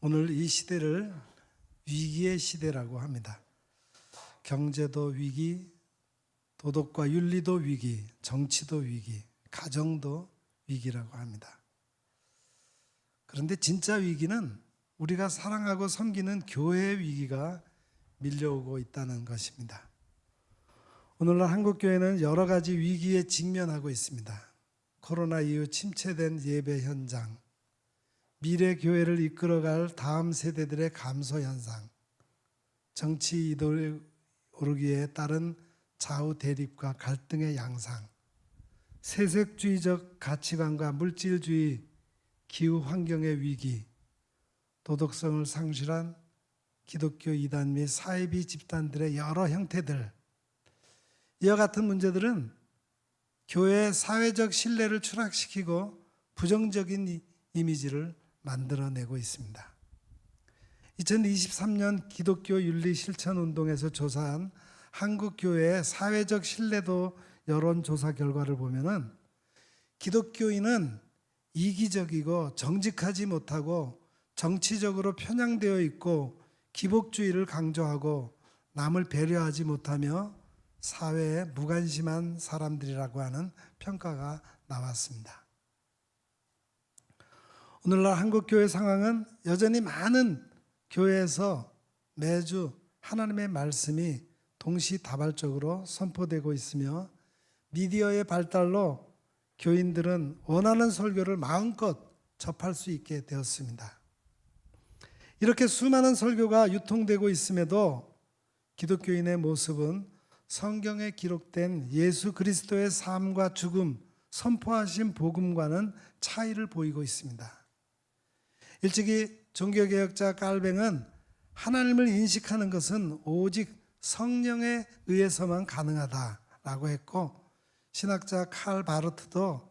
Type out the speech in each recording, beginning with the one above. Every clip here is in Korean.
오늘 이 시대를 위기의 시대라고 합니다. 경제도 위기, 도덕과 윤리도 위기, 정치도 위기, 가정도 위기라고 합니다. 그런데 진짜 위기는 우리가 사랑하고 섬기는 교회의 위기가 밀려오고 있다는 것입니다. 오늘날 한국교회는 여러 가지 위기에 직면하고 있습니다. 코로나 이후 침체된 예배 현장, 미래 교회를 이끌어갈 다음 세대들의 감소 현상, 정치 이데올로기에 따른 좌우 대립과 갈등의 양상, 세속주의적 가치관과 물질주의, 기후 환경의 위기, 도덕성을 상실한 기독교 이단 및 사이비 집단들의 여러 형태들, 이와 같은 문제들은 교회의 사회적 신뢰를 추락시키고 부정적인 이미지를 만들어내고 있습니다. 2023년 기독교 윤리 실천 운동에서 조사한 한국 교회의 사회적 신뢰도 여론조사 결과를 보면은 기독교인은 이기적이고 정직하지 못하고 정치적으로 편향되어 있고 기복주의를 강조하고 남을 배려하지 못하며 사회에 무관심한 사람들이라고 하는 평가가 나왔습니다. 오늘날 한국교회 상황은 여전히 많은 교회에서 매주 하나님의 말씀이 동시다발적으로 선포되고 있으며 미디어의 발달로 교인들은 원하는 설교를 마음껏 접할 수 있게 되었습니다. 이렇게 수많은 설교가 유통되고 있음에도 기독교인의 모습은 성경에 기록된 예수 그리스도의 삶과 죽음, 선포하신 복음과는 차이를 보이고 있습니다. 일찍이 종교개혁자 깔뱅은 하나님을 인식하는 것은 오직 성령에 의해서만 가능하다라고 했고, 신학자 칼 바르트도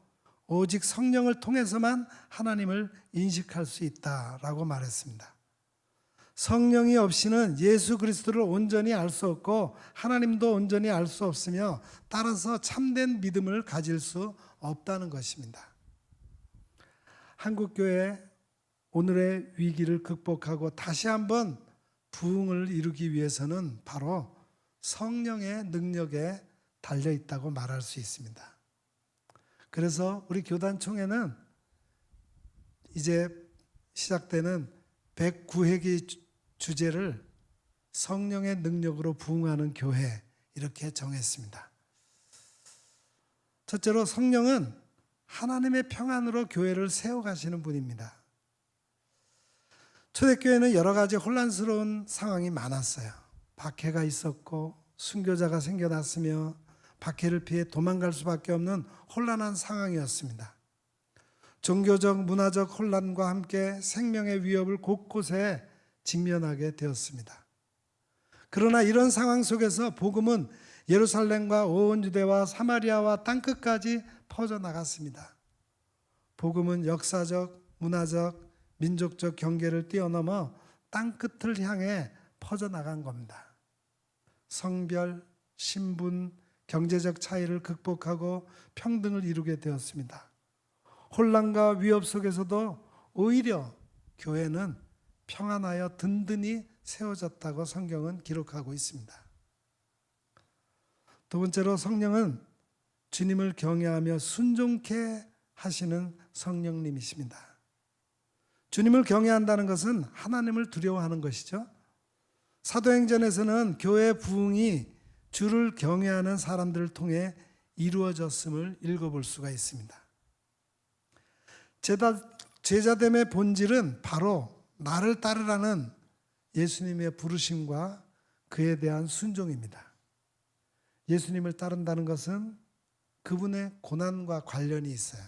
오직 성령을 통해서만 하나님을 인식할 수 있다라고 말했습니다. 성령이 없이는 예수 그리스도를 온전히 알 수 없고 하나님도 온전히 알 수 없으며 따라서 참된 믿음을 가질 수 없다는 것입니다. 한국교회 오늘의 위기를 극복하고 다시 한번 부흥을 이루기 위해서는 바로 성령의 능력에 달려 있다고 말할 수 있습니다. 그래서 우리 교단총회는 이제 시작되는 109회기 주제를 성령의 능력으로 부흥하는 교회, 이렇게 정했습니다. 첫째로 성령은 하나님의 평안으로 교회를 세워가시는 분입니다. 초대교회는 여러 가지 혼란스러운 상황이 많았어요. 박해가 있었고 순교자가 생겨났으며 박해를 피해 도망갈 수밖에 없는 혼란한 상황이었습니다. 종교적, 문화적 혼란과 함께 생명의 위협을 곳곳에 직면하게 되었습니다. 그러나 이런 상황 속에서 복음은 예루살렘과 온 유대와 사마리아와 땅끝까지 퍼져나갔습니다. 복음은 역사적, 문화적, 민족적 경계를 뛰어넘어 땅끝을 향해 퍼져나간 겁니다. 성별, 신분, 경제적 차이를 극복하고 평등을 이루게 되었습니다. 혼란과 위협 속에서도 오히려 교회는 평안하여 든든히 세워졌다고 성경은 기록하고 있습니다. 두 번째로 성령은 주님을 경외하며 순종케 하시는 성령님이십니다. 주님을 경외한다는 것은 하나님을 두려워하는 것이죠. 사도행전에서는 교회 부흥이 주를 경외하는 사람들을 통해 이루어졌음을 읽어볼 수가 있습니다. 제자됨의 본질은 바로 나를 따르라는 예수님의 부르심과 그에 대한 순종입니다. 예수님을 따른다는 것은 그분의 고난과 관련이 있어요.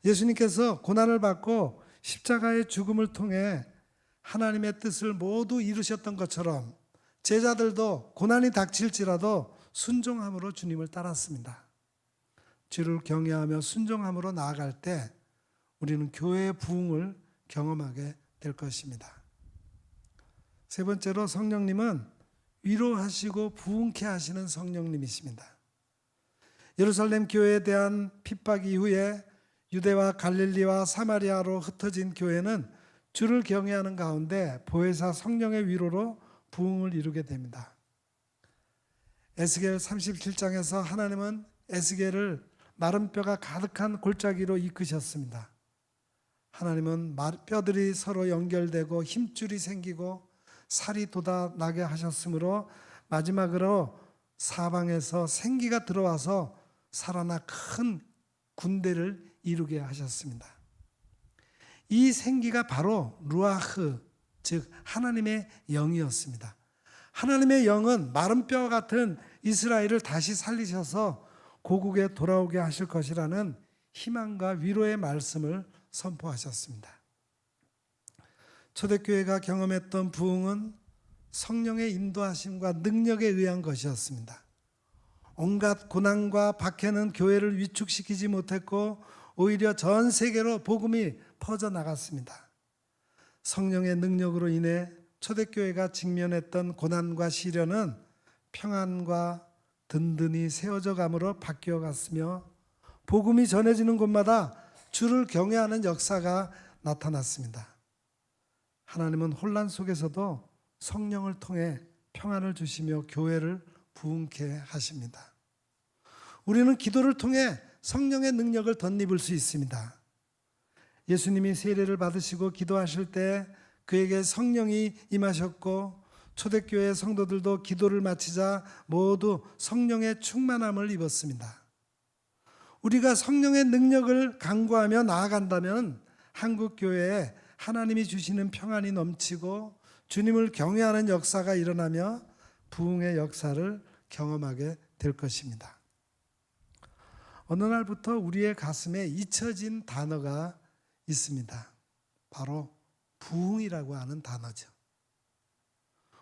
예수님께서 고난을 받고 십자가의 죽음을 통해 하나님의 뜻을 모두 이루셨던 것처럼 제자들도 고난이 닥칠지라도 순종함으로 주님을 따랐습니다. 주를 경외하며 순종함으로 나아갈 때 우리는 교회의 부흥을 경험하게 될 것입니다. 세 번째로 성령님은 위로하시고 부흥케 하시는 성령님이십니다. 예루살렘 교회에 대한 핍박 이후에 유대와 갈릴리와 사마리아로 흩어진 교회는 주를 경외하는 가운데 보혜사 성령의 위로로 부흥을 이루게 됩니다. 에스겔 37장에서 하나님은 에스겔을 마른 뼈가 가득한 골짜기로 이끄셨습니다. 하나님은 뼈들이 서로 연결되고 힘줄이 생기고 살이 돋아나게 하셨으므로 마지막으로 사방에서 생기가 들어와서 살아나 큰 군대를 이루게 하셨습니다. 이 생기가 바로 루아흐, 즉 하나님의 영이었습니다. 하나님의 영은 마른 뼈 같은 이스라엘을 다시 살리셔서 고국에 돌아오게 하실 것이라는 희망과 위로의 말씀을 선포하셨습니다. 초대교회가 경험했던 부흥은 성령의 인도하심과 능력에 의한 것이었습니다. 온갖 고난과 박해는 교회를 위축시키지 못했고 오히려 전 세계로 복음이 퍼져나갔습니다. 성령의 능력으로 인해 초대교회가 직면했던 고난과 시련은 평안과 든든히 세워져 감으로 바뀌어 갔으며 복음이 전해지는 곳마다 주를 경외하는 역사가 나타났습니다. 하나님은 혼란 속에서도 성령을 통해 평안을 주시며 교회를 부흥케 하십니다. 우리는 기도를 통해 성령의 능력을 덧입을 수 있습니다. 예수님이 세례를 받으시고 기도하실 때 그에게 성령이 임하셨고 초대교회 성도들도 기도를 마치자 모두 성령의 충만함을 입었습니다. 우리가 성령의 능력을 간구하며 나아간다면 한국교회에 하나님이 주시는 평안이 넘치고 주님을 경외하는 역사가 일어나며 부흥의 역사를 경험하게 될 것입니다. 어느 날부터 우리의 가슴에 잊혀진 단어가 있습니다. 바로 부흥이라고 하는 단어죠.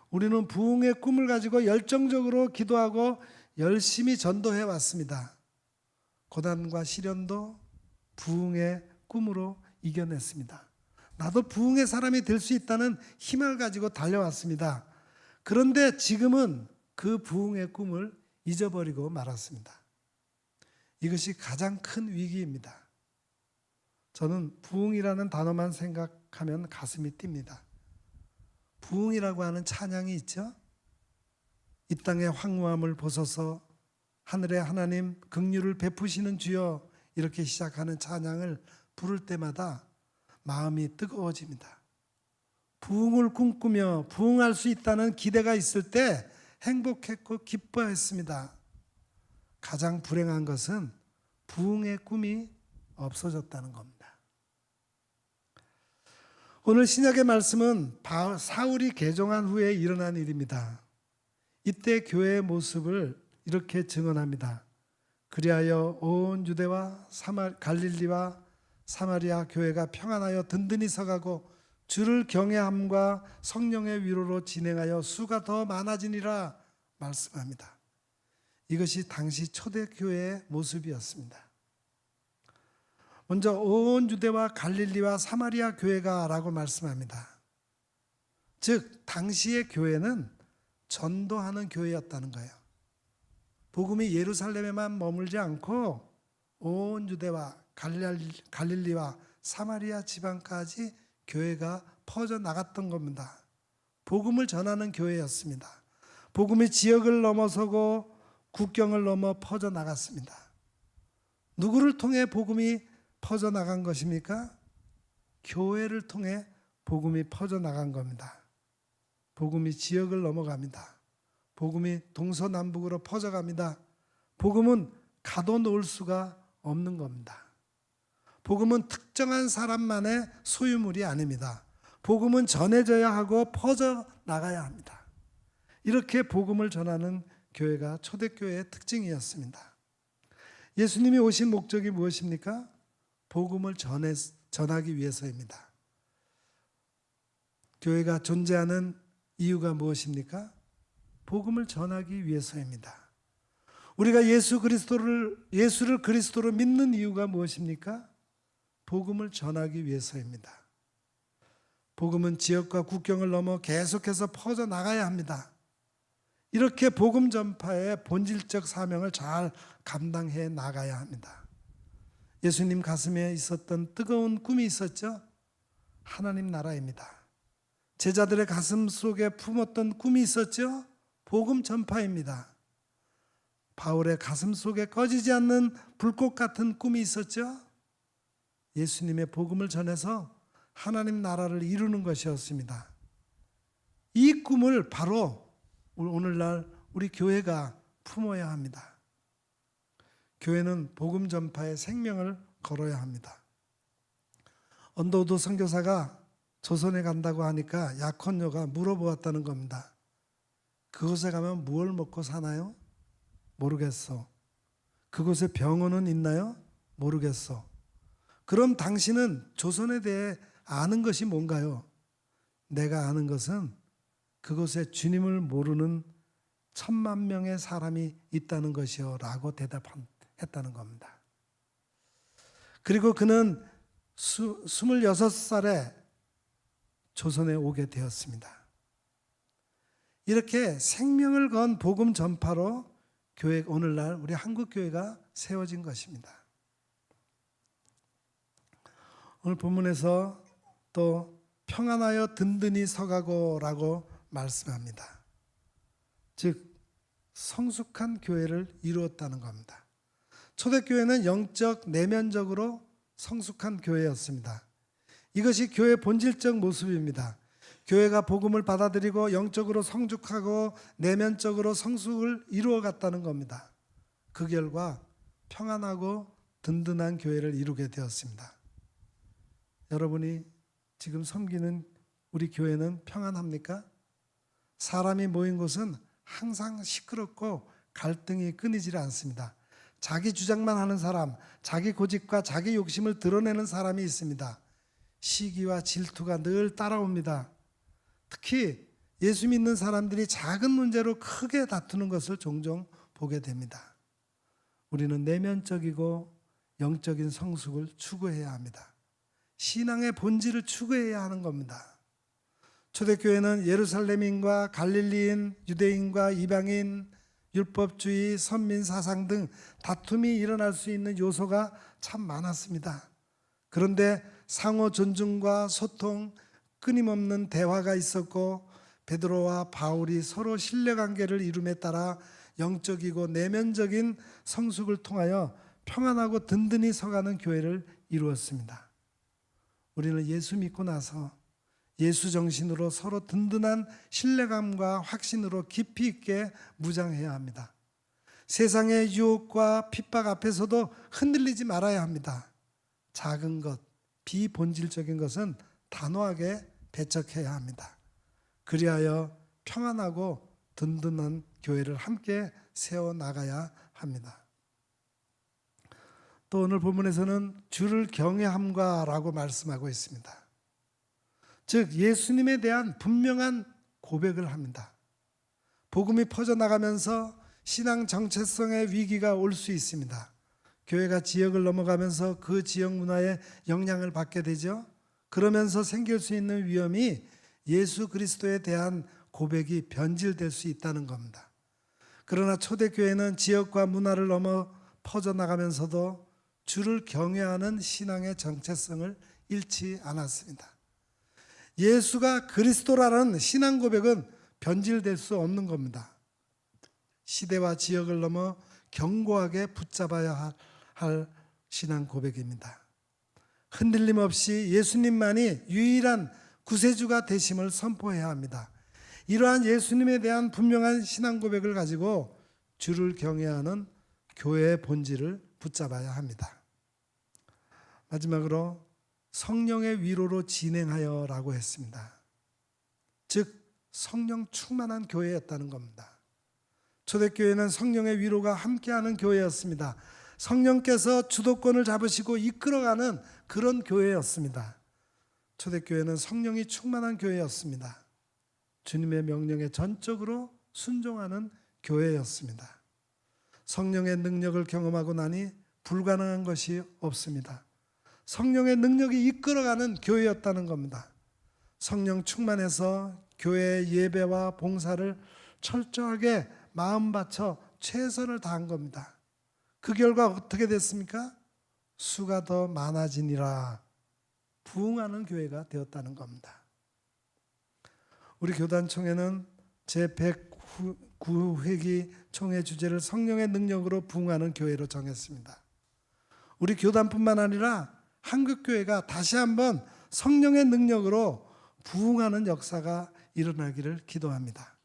우리는 부흥의 꿈을 가지고 열정적으로 기도하고 열심히 전도해 왔습니다. 고난과 시련도 부흥의 꿈으로 이겨냈습니다. 나도 부흥의 사람이 될 수 있다는 힘을 가지고 달려왔습니다. 그런데 지금은 그 부흥의 꿈을 잊어버리고 말았습니다. 이것이 가장 큰 위기입니다. 저는 부흥이라는 단어만 생각하면 가슴이 뜁니다. 부흥이라고 하는 찬양이 있죠. 이 땅의 황무함을 보소서 하늘의 하나님 긍휼을 베푸시는 주여 이렇게 시작하는 찬양을 부를 때마다 마음이 뜨거워집니다. 부흥을 꿈꾸며 부흥할 수 있다는 기대가 있을 때 행복했고 기뻐했습니다. 가장 불행한 것은 부흥의 꿈이 없어졌다는 겁니다. 오늘 신약의 말씀은 사울이 개종한 후에 일어난 일입니다. 이때 교회의 모습을 이렇게 증언합니다. 그리하여 온 유대와 갈릴리와 사마리아 교회가 평안하여 든든히 서가고 주를 경외함과 성령의 위로로 진행하여 수가 더 많아지니라 말씀합니다. 이것이 당시 초대교회의 모습이었습니다. 먼저 온 유대와 갈릴리와 사마리아 교회가 라고 말씀합니다. 즉 당시의 교회는 전도하는 교회였다는 거예요. 복음이 예루살렘에만 머물지 않고 온 유대와 갈릴리와 사마리아 지방까지 교회가 퍼져나갔던 겁니다. 복음을 전하는 교회였습니다. 복음이 지역을 넘어서고 국경을 넘어 퍼져나갔습니다. 누구를 통해 복음이 퍼져나간 것입니까? 교회를 통해 복음이 퍼져나간 겁니다. 복음이 지역을 넘어갑니다. 복음이 동서남북으로 퍼져갑니다. 복음은 가둬놓을 수가 없는 겁니다. 복음은 특정한 사람만의 소유물이 아닙니다. 복음은 전해져야 하고 퍼져나가야 합니다. 이렇게 복음을 전하는 교회가 초대교회의 특징이었습니다. 예수님이 오신 목적이 무엇입니까? 복음을 전하기 위해서입니다. 교회가 존재하는 이유가 무엇입니까? 복음을 전하기 위해서입니다. 우리가 예수를 그리스도로 믿는 이유가 무엇입니까? 복음을 전하기 위해서입니다. 복음은 지역과 국경을 넘어 계속해서 퍼져나가야 합니다. 이렇게 복음 전파의 본질적 사명을 잘 감당해 나가야 합니다. 예수님 가슴에 있었던 뜨거운 꿈이 있었죠. 하나님 나라입니다. 제자들의 가슴 속에 품었던 꿈이 있었죠? 복음 전파입니다. 바울의 가슴 속에 꺼지지 않는 불꽃 같은 꿈이 있었죠? 예수님의 복음을 전해서 하나님 나라를 이루는 것이었습니다. 이 꿈을 바로 오늘날 우리 교회가 품어야 합니다. 교회는 복음 전파에 생명을 걸어야 합니다. 언더우드 선교사가 조선에 간다고 하니까 약혼녀가 물어보았다는 겁니다. 그곳에 가면 무엇을 먹고 사나요? 모르겠어. 그곳에 병원은 있나요? 모르겠어. 그럼 당신은 조선에 대해 아는 것이 뭔가요? 내가 아는 것은 그곳에 주님을 모르는 1,000만 명의 사람이 있다는 것이요 라고 대답했다는 겁니다. 그리고 그는 26살에 조선에 오게 되었습니다. 이렇게 생명을 건 복음 전파로 교회, 오늘날 우리 한국 교회가 세워진 것입니다. 오늘 본문에서 또 평안하여 든든히 서가고라고 말씀합니다. 즉 성숙한 교회를 이루었다는 겁니다. 초대교회는 영적 내면적으로 성숙한 교회였습니다. 이것이 교회의 본질적 모습입니다. 교회가 복음을 받아들이고 영적으로 성숙하고 내면적으로 성숙을 이루어갔다는 겁니다. 그 결과 평안하고 든든한 교회를 이루게 되었습니다. 여러분이 지금 섬기는 우리 교회는 평안합니까? 사람이 모인 곳은 항상 시끄럽고 갈등이 끊이질 않습니다. 자기 주장만 하는 사람, 자기 고집과 자기 욕심을 드러내는 사람이 있습니다. 시기와 질투가 늘 따라옵니다. 특히 예수 믿는 사람들이 작은 문제로 크게 다투는 것을 종종 보게 됩니다. 우리는 내면적이고 영적인 성숙을 추구해야 합니다. 신앙의 본질을 추구해야 하는 겁니다. 초대교회는 예루살렘인과 갈릴리인, 유대인과 이방인, 율법주의, 선민 사상 등 다툼이 일어날 수 있는 요소가 참 많았습니다. 그런데 상호 존중과 소통, 끊임없는 대화가 있었고 베드로와 바울이 서로 신뢰관계를 이룸에 따라 영적이고 내면적인 성숙을 통하여 평안하고 든든히 서가는 교회를 이루었습니다. 우리는 예수 믿고 나서 예수 정신으로 서로 든든한 신뢰감과 확신으로 깊이 있게 무장해야 합니다. 세상의 유혹과 핍박 앞에서도 흔들리지 말아야 합니다. 작은 것, 비본질적인 것은 단호하게 배척해야 합니다. 그리하여 평안하고 든든한 교회를 함께 세워나가야 합니다. 또 오늘 본문에서는 주를 경외함과라고 말씀하고 있습니다. 즉 예수님에 대한 분명한 고백을 합니다. 복음이 퍼져나가면서 신앙 정체성의 위기가 올 수 있습니다. 교회가 지역을 넘어가면서 그 지역 문화에 영향을 받게 되죠. 그러면서 생길 수 있는 위험이 예수 그리스도에 대한 고백이 변질될 수 있다는 겁니다. 그러나 초대교회는 지역과 문화를 넘어 퍼져나가면서도 주를 경외하는 신앙의 정체성을 잃지 않았습니다. 예수가 그리스도라는 신앙 고백은 변질될 수 없는 겁니다. 시대와 지역을 넘어 견고하게 붙잡아야 할 신앙 고백입니다. 흔들림 없이 예수님만이 유일한 구세주가 되심을 선포해야 합니다. 이러한 예수님에 대한 분명한 신앙 고백을 가지고 주를 경외하는 교회의 본질을 붙잡아야 합니다. 마지막으로 성령의 위로로 진행하여라고 했습니다. 즉 성령 충만한 교회였다는 겁니다. 초대교회는 성령의 위로가 함께하는 교회였습니다. 성령께서 주도권을 잡으시고 이끌어가는 그런 교회였습니다. 초대교회는 성령이 충만한 교회였습니다. 주님의 명령에 전적으로 순종하는 교회였습니다. 성령의 능력을 경험하고 나니 불가능한 것이 없습니다. 성령의 능력이 이끌어가는 교회였다는 겁니다. 성령 충만해서 교회의 예배와 봉사를 철저하게 마음 바쳐 최선을 다한 겁니다. 그 결과 어떻게 됐습니까? 수가 더 많아지니라. 부흥하는 교회가 되었다는 겁니다. 우리 교단총회는 제109회기 총회 주제를 성령의 능력으로 부흥하는 교회로 정했습니다. 우리 교단뿐만 아니라 한국교회가 다시 한번 성령의 능력으로 부흥하는 역사가 일어나기를 기도합니다.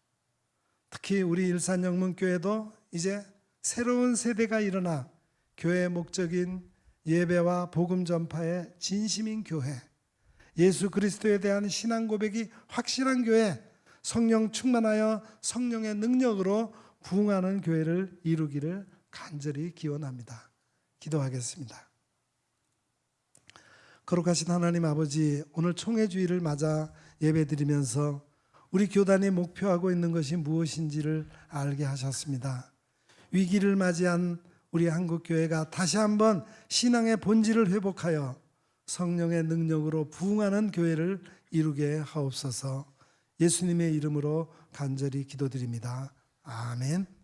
특히 우리 일산영문교회도 이제 새로운 세대가 일어나 교회의 목적인 예배와 복음 전파의 진심인 교회, 예수 그리스도에 대한 신앙 고백이 확실한 교회, 성령 충만하여 성령의 능력으로 부흥하는 교회를 이루기를 간절히 기원합니다. 기도하겠습니다. 거룩하신 하나님 아버지, 오늘 총회주일을 맞아 예배드리면서 우리 교단이 목표하고 있는 것이 무엇인지를 알게 하셨습니다. 위기를 맞이한 우리 한국교회가 다시 한번 신앙의 본질을 회복하여 성령의 능력으로 부흥하는 교회를 이루게 하옵소서. 예수님의 이름으로 간절히 기도드립니다. 아멘.